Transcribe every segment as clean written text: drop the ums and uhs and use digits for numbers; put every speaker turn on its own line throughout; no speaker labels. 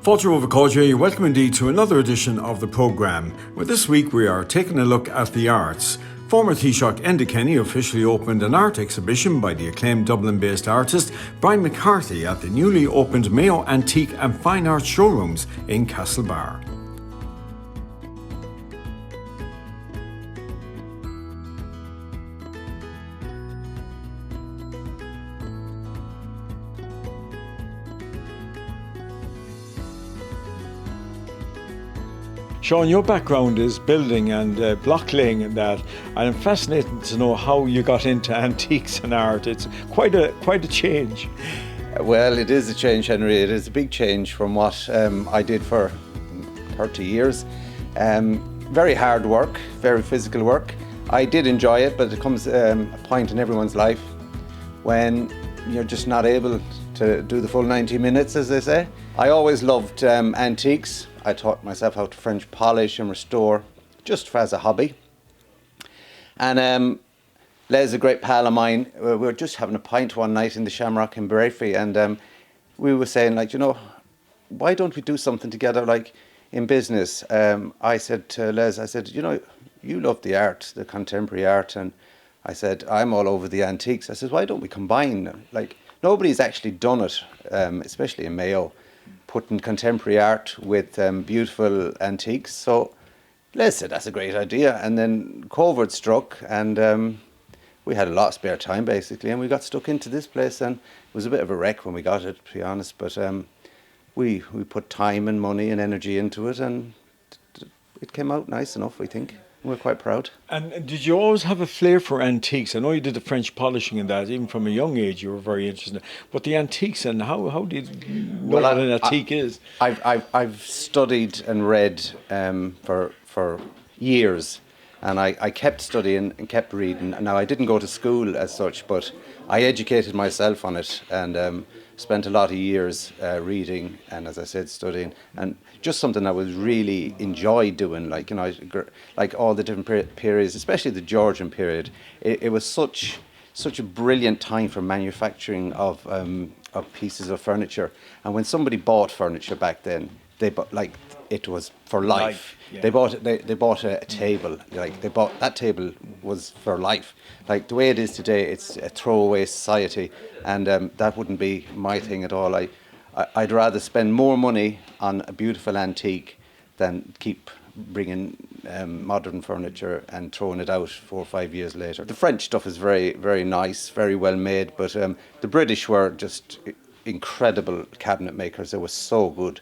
Fáilte over Cóide, welcome indeed to another edition of the programme, where this week we are taking a look at the arts. Former Taoiseach Enda Kenny officially opened an art exhibition by the acclaimed Dublin-based artist Brian McCarthy at the newly opened Mayo Antique and Fine Arts Showrooms in Castlebar. Sean, your background is building and block laying and that, and I'm fascinated to know how you got into antiques and art. It's quite a change.
Well, it is a change, Henry. It is a big change from what I did for 30 years. Very hard work, very physical work. I did enjoy it, but it comes a point in everyone's life when you're just not able to do the full 90 minutes, as they say. I always loved antiques. I taught myself how to French polish and restore, just as a hobby. And Les is a great pal of mine. We were just having a pint one night in the Shamrock in Braefrey, and we were saying, like, why don't we do something together, like in business? I said to Les, I said, you love the art, the contemporary art, and I said, I'm all over the antiques. I said, why don't we combine? Like, nobody's actually done it, especially in Mayo, putting contemporary art with beautiful antiques. So Les said, that's a great idea. And then COVID struck, and we had a lot of spare time, basically, and we got stuck into this place, and it was a bit of a wreck when we got it, to be honest, but we put time and money and energy into it, and it came out nice enough, I think. We're quite proud. And
did you always have a flair for antiques? I know you did the French polishing and that, even from a young age you were very interested. But the antiques, and how did you know what an antique is?
I've studied and read for years, and I kept studying and kept reading. Now, I didn't go to school as such, but I educated myself on it, and spent a lot of years reading and, as I said, studying, and just something I was really enjoyed doing, like all the different periods, especially the Georgian period. It was such a brilliant time for manufacturing of pieces of furniture, and when somebody bought furniture back then, it was for life. Yeah. They bought a table. That table was for life. Like the way it is today, it's a throwaway society, and that wouldn't be my thing at all. I'd rather spend more money on a beautiful antique than keep bringing modern furniture and throwing it out 4 or 5 years later. The French stuff is very, very nice, very well made, but the British were just incredible cabinet makers. They were so good.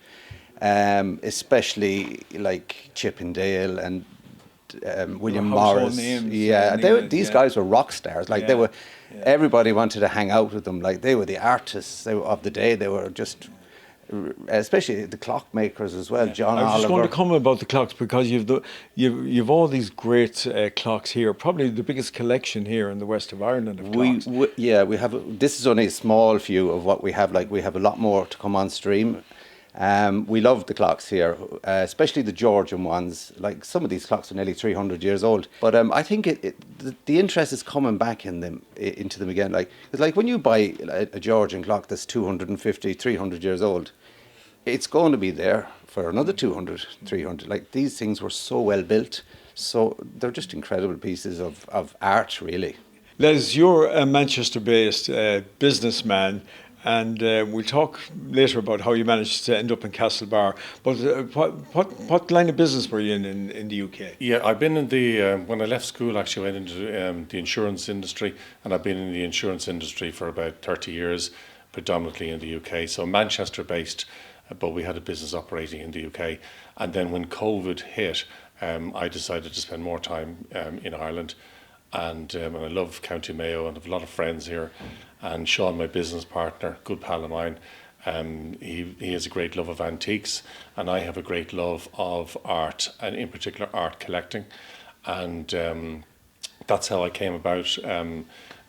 Especially like Chippendale and William Morris. These guys were rock stars. They were. Everybody wanted to hang out with them. Like, they were the artists of the day. They were just, especially the clockmakers as well. John Oliver.
I was just going to comment about the clocks, because you've all these great clocks here. Probably the biggest collection here in the west of Ireland of clocks.
We have. This is only a small few of what we have. Like, we have a lot more to come on stream. We love the clocks here, especially the Georgian ones. Like, some of these clocks are nearly 300 years old. But I think the interest is coming back into them again. It's like when you buy a Georgian clock that's 250, 300 years old, it's going to be there for another 200, 300. Like, these things were so well built. So they're just incredible pieces of art, really.
Les, you're a Manchester-based businessman. And we'll talk later about how you managed to end up in Castlebar. But what line of business were you in the UK?
Yeah, I've been in the, when I left school, actually I went into the insurance industry, and I've been in the insurance industry for about 30 years, predominantly in the UK. So Manchester based, but we had a business operating in the UK. And then when COVID hit, I decided to spend more time in Ireland. And I love County Mayo, and I have a lot of friends here. And Sean, my business partner, good pal of mine, he has a great love of antiques, and I have a great love of art, and in particular art collecting. And that's how I came about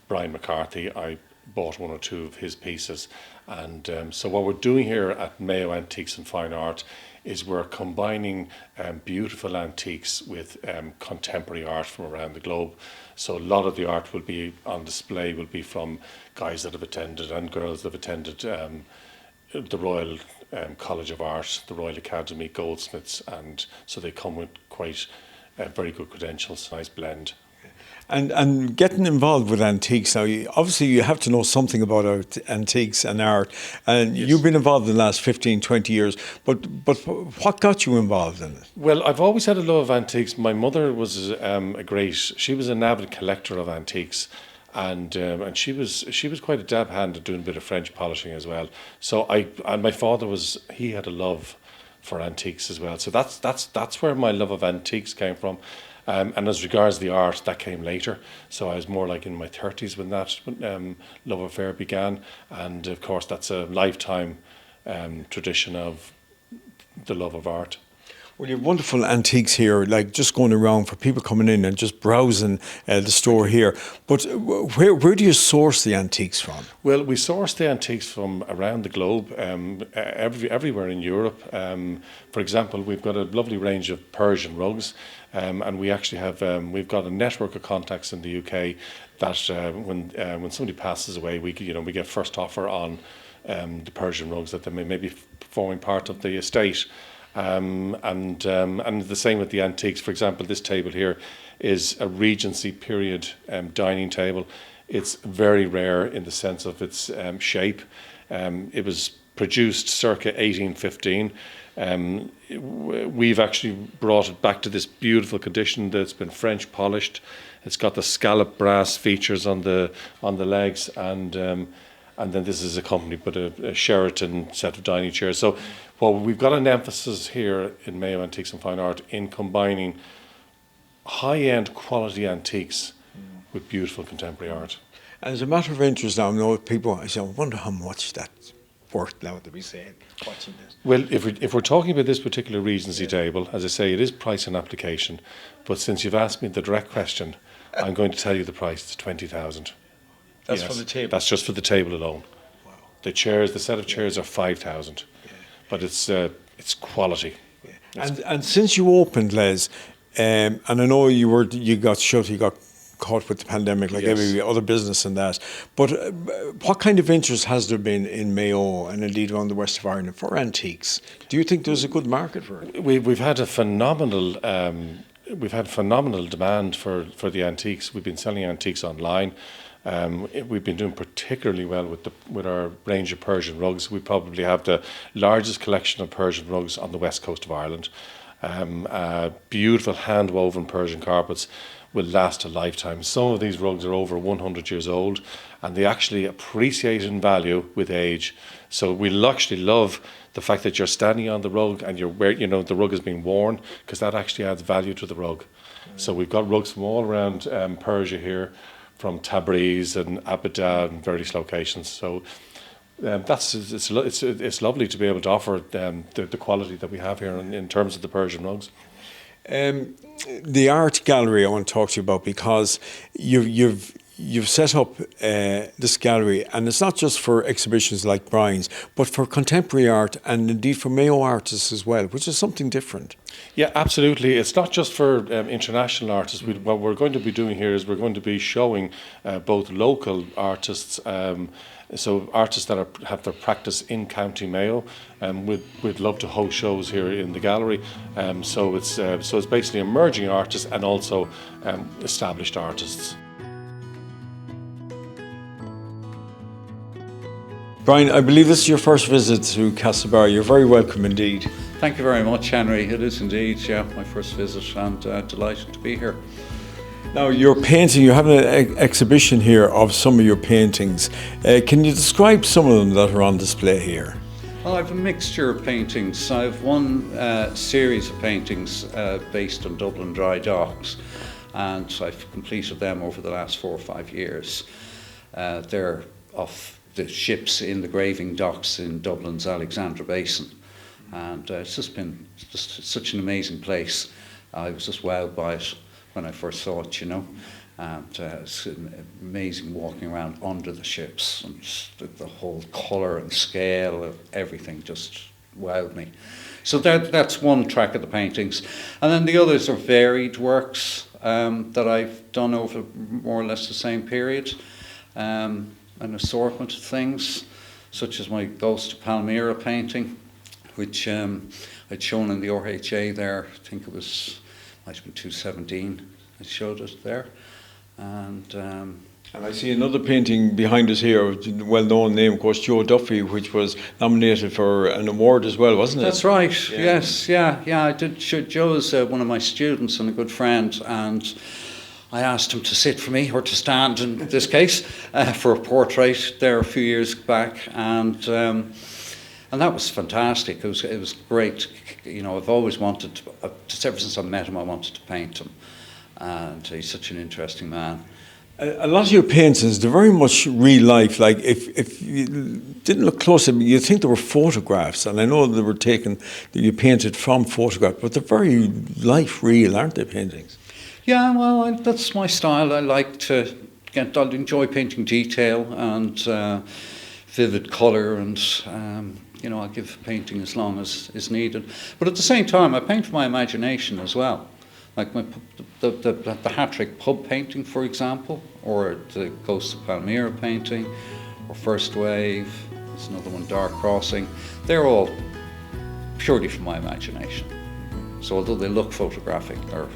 Brian McCarthy. I bought 1 or 2 of his pieces. And so what we're doing here at Mayo Antiques and Fine Art is we're combining beautiful antiques with contemporary art from around the globe. So a lot of the art will be on display, will be from guys that have attended and girls that have attended the Royal College of Art, the Royal Academy, Goldsmiths, and so they come with quite very good credentials, nice blend.
And getting involved with antiques now, obviously you have to know something about antiques and art, and
Yes.
you've been involved in the last 15, 20 years, but what got you involved in it?
Well, I've always had a love of antiques. My mother was she was an avid collector of antiques, and she was quite a dab hand at doing a bit of French polishing as well. So and my father he had a love for antiques as well. So that's where my love of antiques came from. And as regards the art, that came later. So I was more like in my 30s when that love affair began. And of course, that's a lifetime tradition of the love of art.
Well, you have wonderful antiques here, like just going around for people coming in and just browsing the store here. But where do you source the antiques from?
Well, we source the antiques from around the globe, everywhere in Europe. For example, we've got a lovely range of Persian rugs, and we actually have we've got a network of contacts in the UK that when somebody passes away, we get first offer on the Persian rugs that they may be forming part of the estate. And the same with the antiques. For example, this table here is a Regency period dining table. It's very rare in the sense of its shape. It was produced circa 1815. We've actually brought it back to this beautiful condition that's been French polished. It's got the scallop brass features on the legs, and then this is accompanied by a Sheraton set of dining chairs. So, well, we've got an emphasis here in Mayo Antiques and Fine Art in combining high-end quality antiques with beautiful contemporary art.
And as a matter of interest now, I know people, I say, I wonder how much that's worth now to be saying, watching this.
Well, if we're talking about this particular Regency table, as I say, it is price and application. But since you've asked me the direct question, I'm going to tell you the price. It's 20,000.
That's for the table?
That's just for the table alone.
Wow.
The set of chairs are 5,000. Yeah. But it's quality.
Yeah. And since you opened, Les, and I know you got shut, you got caught with the pandemic, like every other business and that. But what kind of interest has there been in Mayo and indeed around the west of Ireland for antiques? Do you think there's a good market for it?
We've had a phenomenal demand for the antiques. We've been selling antiques online. We've been doing particularly well with our range of Persian rugs. We probably have the largest collection of Persian rugs on the west coast of Ireland. Beautiful hand-woven Persian carpets will last a lifetime. Some of these rugs are over 100 years old, and they actually appreciate in value with age. So we actually love the fact that you're standing on the rug and the rug is being worn, because that actually adds value to the rug. So we've got rugs from all around Persia here, from Tabriz and Abadan and various locations. So it's lovely to be able to offer the quality that we have here in terms of the Persian rugs.
The art gallery I want to talk to you about, because you've set up this gallery, and it's not just for exhibitions like Brian's, but for contemporary art and indeed for Mayo artists as well, which is something different.
Yeah, absolutely. It's not just for international artists. What we're going to be doing here is we're going to be showing both local artists, so artists that have their practice in County Mayo. We'd love to host shows here in the gallery. So it's basically emerging artists and also established artists.
Brian, I believe this is your first visit to Castlebar. You're very welcome indeed.
Thank you very much, Henry. It is indeed, my first visit, and delighted to be here.
Now, your painting, you have an exhibition here of some of your paintings. Can you describe some of them that are on display here?
Well, I have a mixture of paintings. I have one series of paintings based on Dublin dry docks, and I've completed them over the last 4 or 5 years. They're of the ships in the graving docks in Dublin's Alexandra Basin, and it's just been such an amazing place. I was just wowed by it when I first saw it, and it's amazing walking around under the ships, and the whole colour and scale of everything just wowed me. So that's one track of the paintings, and then the others are varied works that I've done over more or less the same period. An assortment of things, such as my Ghost of Palmyra painting, which I'd shown in the RHA there. I think it might have been 2017. I showed it there,
and I see another painting behind us here, a well-known name, of course, Joe Duffy, which was nominated for an award as well, wasn't it?
That's right. Yeah. Yes, yeah. I did. Joe's one of my students and a good friend, and I asked him to sit for me, or to stand in this case, for a portrait there a few years back, and that was fantastic. It was great. You know, I've always wanted to, ever since I met him, I wanted to paint him, and he's such an interesting man.
A lot of your paintings, they're very much real life. Like if you didn't look closely, you'd think they were photographs. And I know they were taken, that you painted from photographs, but they're very life real, aren't they, paintings?
Yeah, well, that's my style. I like to I enjoy painting detail and vivid colour, and I give painting as long as is needed. But at the same time, I paint from my imagination as well. Like the hat-trick pub painting, for example, or the Ghosts of Palmyra painting, or First Wave, there's another one, Dark Crossing. They're all purely from my imagination. So although they look photographic, they're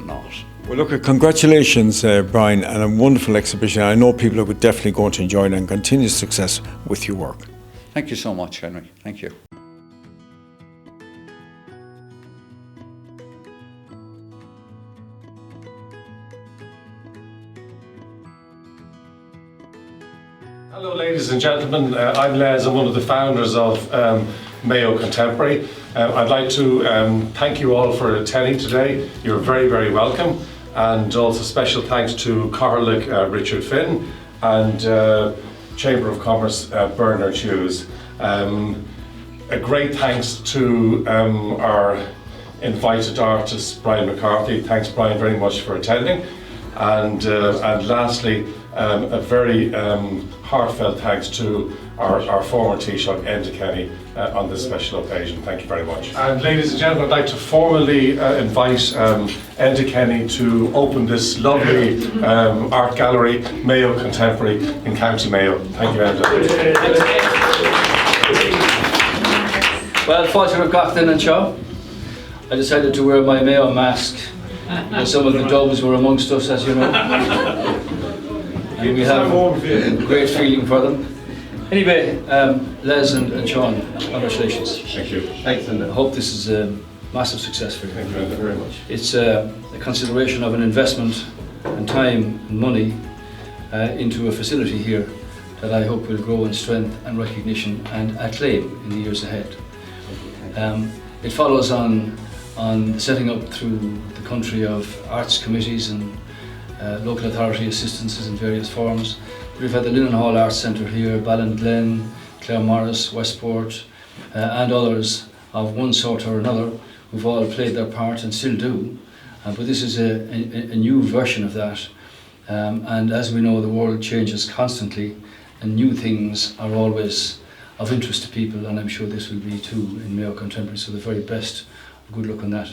not.
Well, look, congratulations, Brian, and a wonderful exhibition. I know people are definitely going to enjoy it, and continued success with your work.
Thank you so much, Henry. Thank you.
Hello ladies and gentlemen, I'm Les, I'm one of the founders of Mayo Contemporary. I'd like to thank you all for attending today. You're very, very welcome. And also special thanks to Carlick Richard Finn and Chamber of Commerce Bernard Hughes. A great thanks to our invited artist Brian McCarthy. Thanks Brian very much for attending. And lastly, a very heartfelt thanks to our former Taoiseach Enda Kenny on this special occasion. Thank you very much. And ladies and gentlemen, I'd like to formally invite Enda Kenny to open this lovely art gallery, Mayo Contemporary in County Mayo. Thank you, Enda.
Well, Fáilte Gachtain and Shaw, I decided to wear my Mayo mask. Some of the Dubs were amongst us, as you know. And we have a great feeling for them. Anyway, Les and Sean, congratulations.
Thank you.
Thanks, and I hope this is a massive success for you.
Thank you very much.
It's a consideration of an investment and time and money into a facility here that I hope will grow in strength and recognition and acclaim in the years ahead. It follows on setting up through the country of arts committees and local authority assistances in various forms. We've had the Linen Hall Arts Centre here, Ballinglen, Clare Morris, Westport, and others of one sort or another who've all played their part and still do. But this is a new version of that. And as we know, the world changes constantly, and new things are always of interest to people, and I'm sure this will be too in Mayo Contemporary, so the very best. Good luck on that.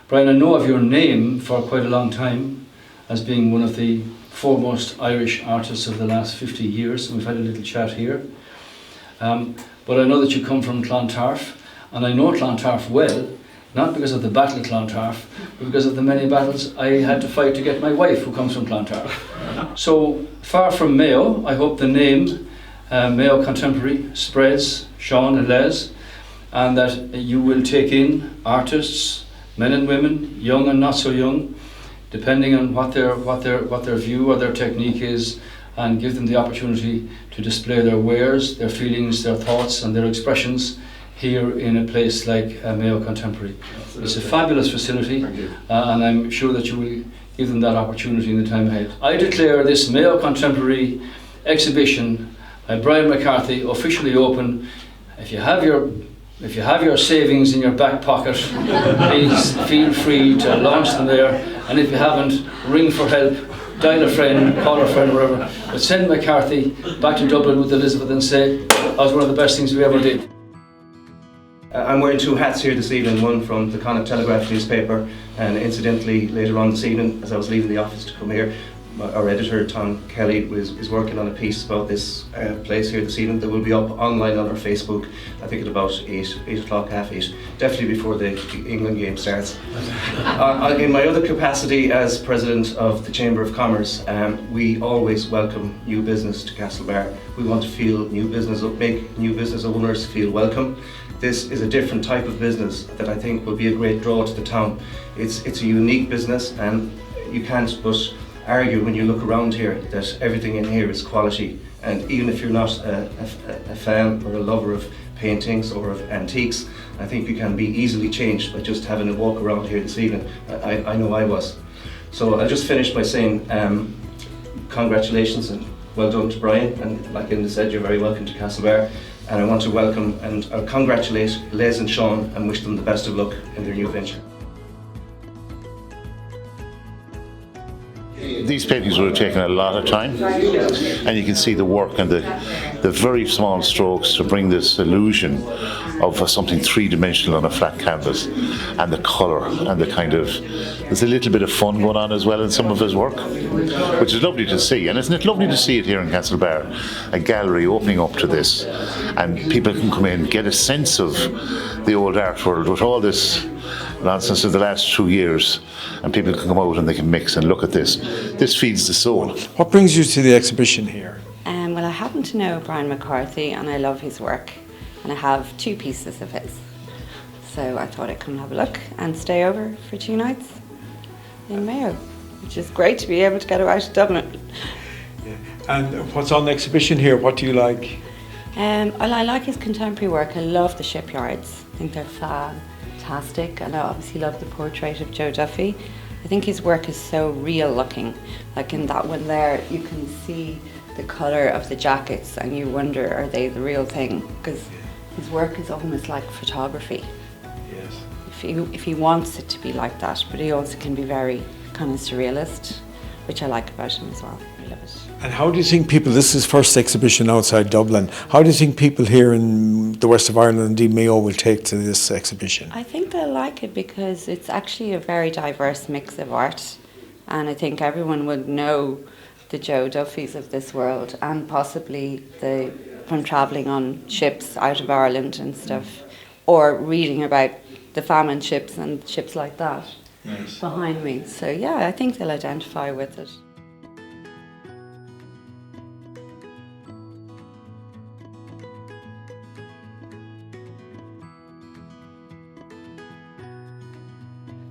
Brian, I know of your name for quite a long time as being one of the foremost Irish artists of the last 50 years, and we've had a little chat here. But I know that you come from Clontarf, and I know Clontarf well, not because of the Battle of Clontarf, but because of the many battles I had to fight to get my wife, who comes from Clontarf. So, far from Mayo, I hope the name Mayo Contemporary spreads, Sean and Les, and that you will take in artists, men and women, young and not so young, depending on what their view or their technique is, and give them the opportunity to display their wares, their feelings, their thoughts and their expressions here in a place like Mayo Contemporary. Absolutely. It's a fabulous facility, and I'm sure that you will give them that opportunity in the time ahead. I declare this Mayo Contemporary exhibition by Brian McCarthy officially open. If you have your savings in your back pocket, please feel free to launch them there. And if you haven't, ring for help, dial a friend, call a friend, whatever. But send McCarthy back to Dublin with Elizabeth and say, that was one of the best things we ever did.
I'm wearing two hats here this evening, one from the Connacht Telegraph newspaper, and incidentally later on this evening as I was leaving the office to come here, our editor Tom Kelly is working on a piece about this place here this evening that will be up online on our Facebook. I think at about 8 o'clock, half 8, definitely before the England game starts. In my other capacity as president of the Chamber of Commerce, we always welcome new business to Castlebar. We want to feel make new business owners feel welcome. This is a different type of business that I think will be a great draw to the town. It's a unique business, and you can't but argue when you look around here that everything in here is quality. And even if you're not a fan or a lover of paintings or of antiques, I think you can be easily changed by just having a walk around here this evening. I know I was. So I'll just finish by saying congratulations and well done to Brian, and like Enda said, you're very welcome to Castlebar. And I want to welcome and congratulate Les and Sean and wish them the best of luck in their new venture.
These paintings would have taken a lot of time, and you can see the work and the very small strokes to bring this illusion of something three-dimensional on a flat canvas, and the colour and the kind of, there's a little bit of fun going on as well in some of his work, which is lovely to see. And isn't it lovely to see it here in Castlebar, a gallery opening up to this, and people can come in, get a sense of the old art world with all this nonsense of the last 2 years, and people can come out and they can mix and look at this. This feeds the soul.
What brings you to the exhibition here?
Well, I happen to know Brian McCarthy and I love his work, and I have 2 pieces of his. So I thought I'd come and have a look and stay over for 2 nights in Mayo, which is great to be able to get out to Dublin.
Yeah. And what's on the exhibition here? What do you like?
Well, I like his contemporary work. I love the shipyards. I think they're fantastic, and I obviously love the portrait of Joe Duffy. I think his work is so real looking. Like in that one there, you can see the colour of the jackets and you wonder, are they the real thing? Because his work is almost like photography.
Yes.
If he wants it to be like that, but he also can be very kind of surrealist, which I like about him as well. I love it.
And how do you think people, this is his first exhibition outside Dublin, how do you think people here in the west of Ireland, indeed Mayo, will take to this exhibition?
I think they'll like it because it's actually a very diverse mix of art, and I think everyone would know the Joe Duffys of this world, and possibly from travelling on ships out of Ireland and stuff, or reading about the famine ships and ships like that behind me. So yeah, I think they'll identify with it.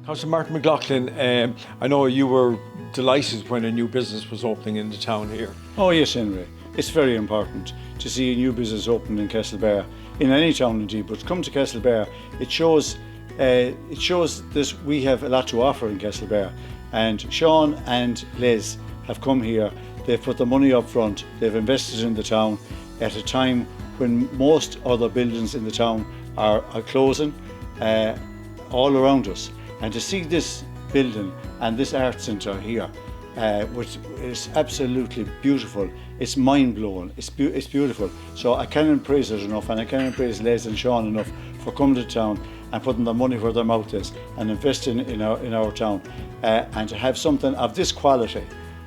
Councillor Martin McLaughlin, I know you were delighted when a new business was opening in the town here.
Oh yes, Henry. It's very important to see a new business open in Castlebar, in any town indeed, but come to Castlebar, it shows that we have a lot to offer in Castlebar. And Sean and Les have come here, they've put the money up front, they've invested in the town at a time when most other buildings in the town are closing all around us. And to see this building and this art centre here, which is absolutely beautiful, it's mind-blowing, it's beautiful. So I cannot praise it enough, and I cannot praise Les and Sean enough for coming to town and putting their money where their mouth is and investing in our town. And to have something of this quality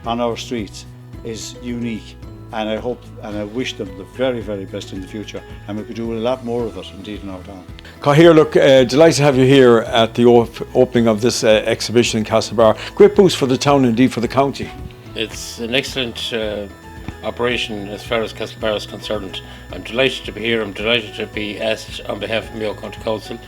on our streets is unique. And I hope and I wish them the very, very best in the future, and we could do a lot more of it indeed in our town.
Cahir, look, delighted to have you here at the opening of this exhibition in Castlebar. Great boost for the town, indeed for the county.
It's an excellent operation as far as Castlebar is concerned. I'm delighted to be here. I'm delighted to be asked on behalf of Mayo County Council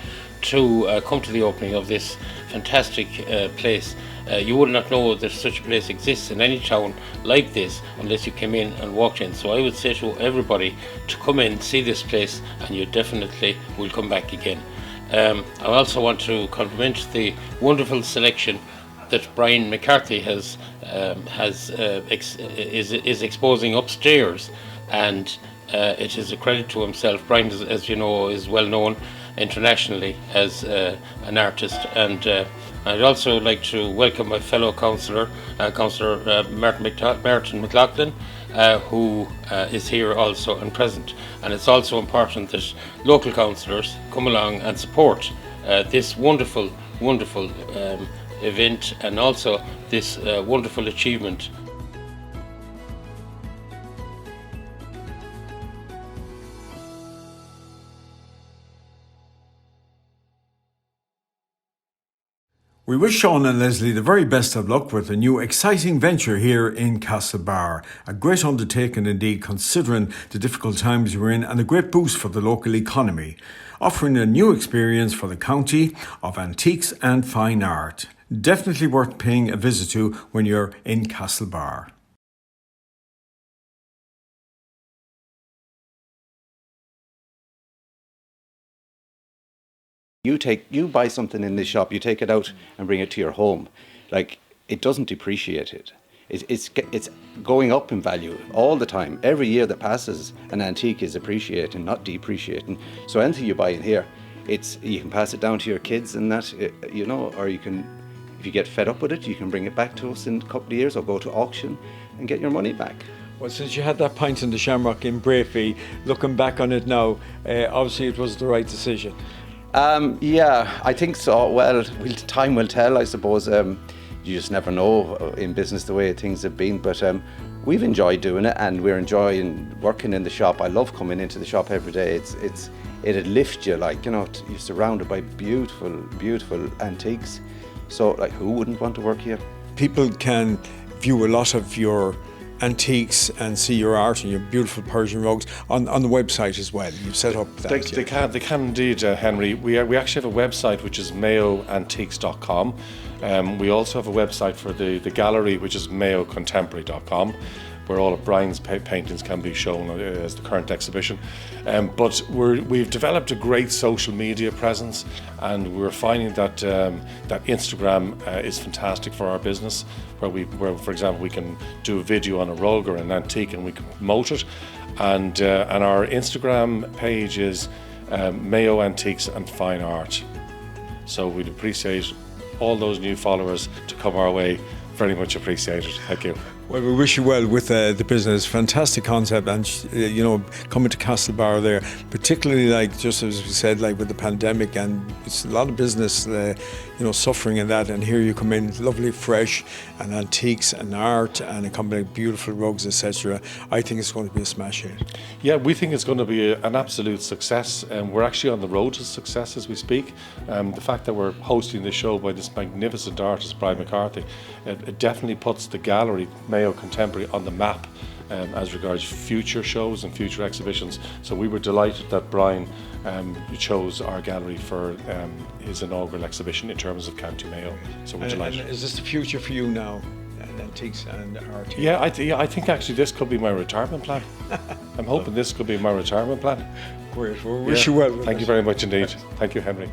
to come to the opening of this fantastic place. You would not know that such a place exists in any town like this unless you came in and walked in. So I would say to everybody to come in, see this place, and you definitely will come back again. I also want to compliment the wonderful selection that Brian McCarthy is exposing upstairs, and it is a credit to himself. Brian, as you know, is well known internationally as an artist, and I'd also like to welcome my fellow councillor, Councillor Martin McLaughlin, who is here also and present. And it's also important that local councillors come along and support this wonderful event, and also this wonderful achievement
We wish Sean and Leslie the very best of luck with a new exciting venture here in Castlebar. A great undertaking indeed, considering the difficult times we're in, and a great boost for the local economy, offering a new experience for the county of antiques and fine art. Definitely worth paying a visit to when you're in Castlebar.
You buy something in this shop, you take it out and bring it to your home. Like, it doesn't depreciate it. It's going up in value all the time. Every year that passes, an antique is appreciating, not depreciating. So anything you buy in here, you can pass it down to your kids and that, you know, or you can, if you get fed up with it, you can bring it back to us in a couple of years or go to auction and get your money back.
Well, since you had that pint in the Shamrock in Brafey, looking back on it now, obviously it was the right decision.
Yeah, I think so. Well, time will tell, I suppose. You just never know in business the way things have been, but we've enjoyed doing it, and we're enjoying working in the shop. I love coming into the shop every day. It'd lift you, like, you know, you're surrounded by beautiful, beautiful antiques. So, like, who wouldn't want to work here?
People can view a lot of your antiques and see your art and your beautiful Persian rugs on the website as well. You've set up that.
They can indeed, Henry. We actually have a website which is mayoantiques.com. We also have a website for the gallery, which is mayocontemporary.com, where all of Brian's paintings can be shown as the current exhibition. But we've developed a great social media presence, and we're finding that that Instagram is fantastic for our business, where for example we can do a video on a rug or an antique and we can promote it. And our Instagram page is Mayo Antiques and Fine Art. So we'd appreciate all those new followers to come our way. Very much appreciated. Thank you.
Well, we wish you well with the business. Fantastic concept, and you know, coming to Castlebar there, particularly like just as we said, like with the pandemic, and it's a lot of business, you know, suffering in that. And here you come in, lovely, fresh, and antiques and art, and a company of beautiful rugs, etc. I think it's going to be a smash hit.
Yeah, we think it's going to be an absolute success, and we're actually on the road to success as we speak. The fact that we're hosting this show by this magnificent artist, Brian McCarthy, it definitely puts the gallery, Mayo Contemporary, on the map as regards future shows and future exhibitions. So we were delighted that Brian chose our gallery for his inaugural exhibition in terms of County Mayo. So we're delighted.
And is this the future for you now, antiques and art?
Yeah, I think actually this could be my retirement plan. I'm hoping this could be my retirement plan.
Great. Well, we wish you well.
Thank you very much indeed. Thank you, Henry.